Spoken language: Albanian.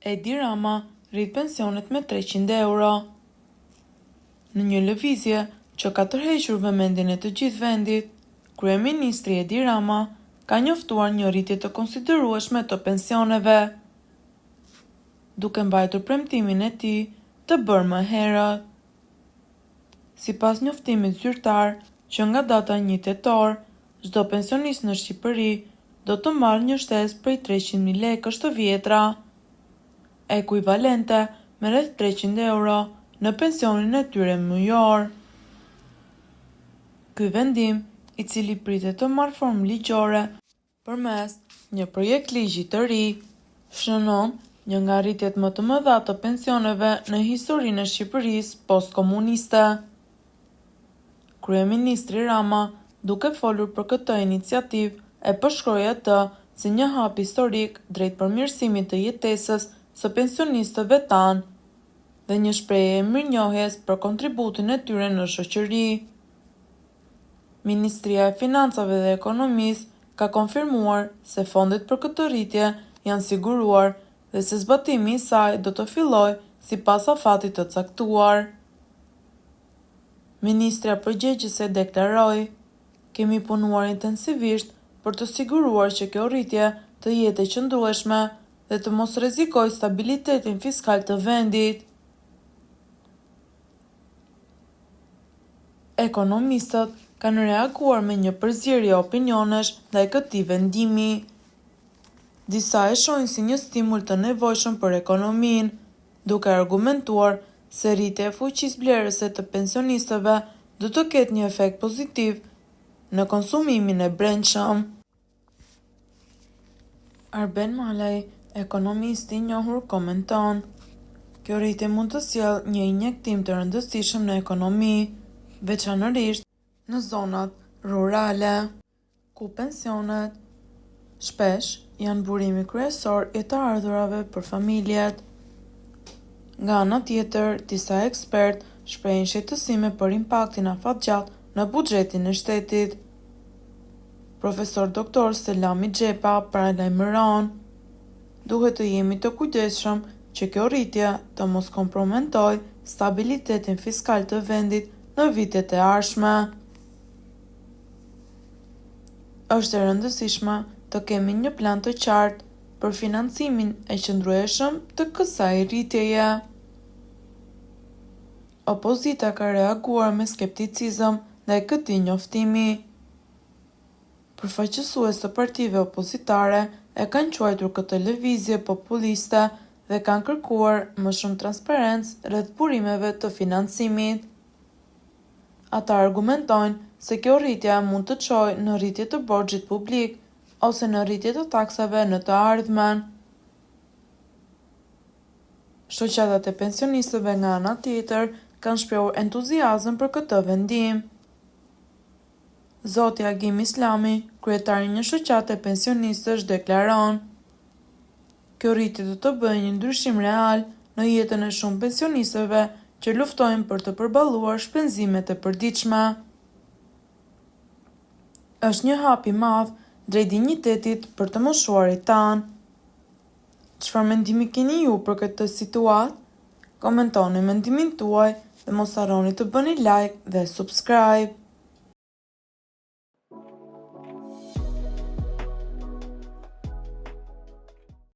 Edi Rama rrit pensionet me 300 euro. Në një lëvizje që ka tërhequr vëmendjen e të gjithë vendit, kryeministri Edi Rama ka njoftuar një rritje të konsiderueshme të pensioneve, duke mbajtur premtimin e tij të bërë më herët. Sipas njoftimit zyrtar, që nga data 1 tetor, çdo pensionist në Shqipëri do të marrë një shtesë prej 300.000 lekësh të vjetra, ekuivalente me rreth 300 euro në pensionin e tyre mujor. Ky vendim, i cili pritet të marrë formë ligjore përmes një projekt ligji të ri, shënon një nga rritjet më të mëdha të pensioneve në historinë e Shqipërisë postkomuniste. Kryeministri Rama, duke folur për këtë iniciativë, e përshkroi atë si një hap historik drejt përmirësimit të jetesës së pensionistëve tanë dhe një shprehje e mirënjohjes për kontributin e tyre në shoqëri. Ministria e Financave dhe Ekonomisë ka konfirmuar se fondet për këtë rritje janë siguruar dhe se zbatimi i saj do të fillojë sipas afatit të caktuar. Ministra përgjegjëse deklaroi: "Kemi punuar intensivisht për të siguruar që kjo rritje të jetë e qëndrueshme dhe të mos rrezikojë stabilitetin fiskal të vendit." Ekonomistët kanë reaguar me një përzierje opinionesh ndaj këtij vendimi. Disa e shohin si një stimul të nevojshëm për ekonominë, duke argumentuar se rritja e fuqisë blerëse të pensionistëve do të ketë një efekt pozitiv në konsumimin e brendshëm. Arben Malaj, ekonomist i njohur, komenton: "Kjo rritje mund të sjellë një injektim të rëndësishëm në ekonomi, veçanërisht në zonat rurale, ku pensionet shpesh janë burimi kryesor i të ardhurave për familjet." Nga ana tjetër, disa ekspertë shprehin shqetësime për impaktin afatgjatë në buxhetin e shtetit. Profesor Dr. Selami Xhepa paralajmëron: "Duhet të jemi të kujdesshëm që kjo rritje të mos komprometojë stabilitetin fiskal të vendit në vitet e ardhshme. Është e rëndësishme të kemi një plan të qartë për financimin e qëndrueshëm të kësaj rritjeje." Opozita ka reaguar me skepticizëm ndaj këtij njoftimi. Përfaqësues të partive opozitare e kanë quajtur këtë lëvizje populiste dhe kanë kërkuar më shumë transparencë rreth burimeve të financimit. Ata argumentojnë se kjo rritje mund të çojë në rritje të borxhit publik ose në rritje të taksave në të ardhmen. Shoqatat e pensionistëve nga ana tjetër kanë shprehur entuziazëm për këtë vendim. Zoti Agim Islami, kryetari i një shoqate pensionistësh, deklaron: "Kjo rritje do të bëjë një ndryshim real në jetën e shumë pensionistëve që luftojnë për të përballuar shpenzimet e përditshme. Është një hap i madh drejt dinjitetit për të moshuarit tanë." Çfarë mendimi keni ju për këtë situatë? Komentoni mendimin tuaj dhe mos harroni të bëni like dhe subscribe.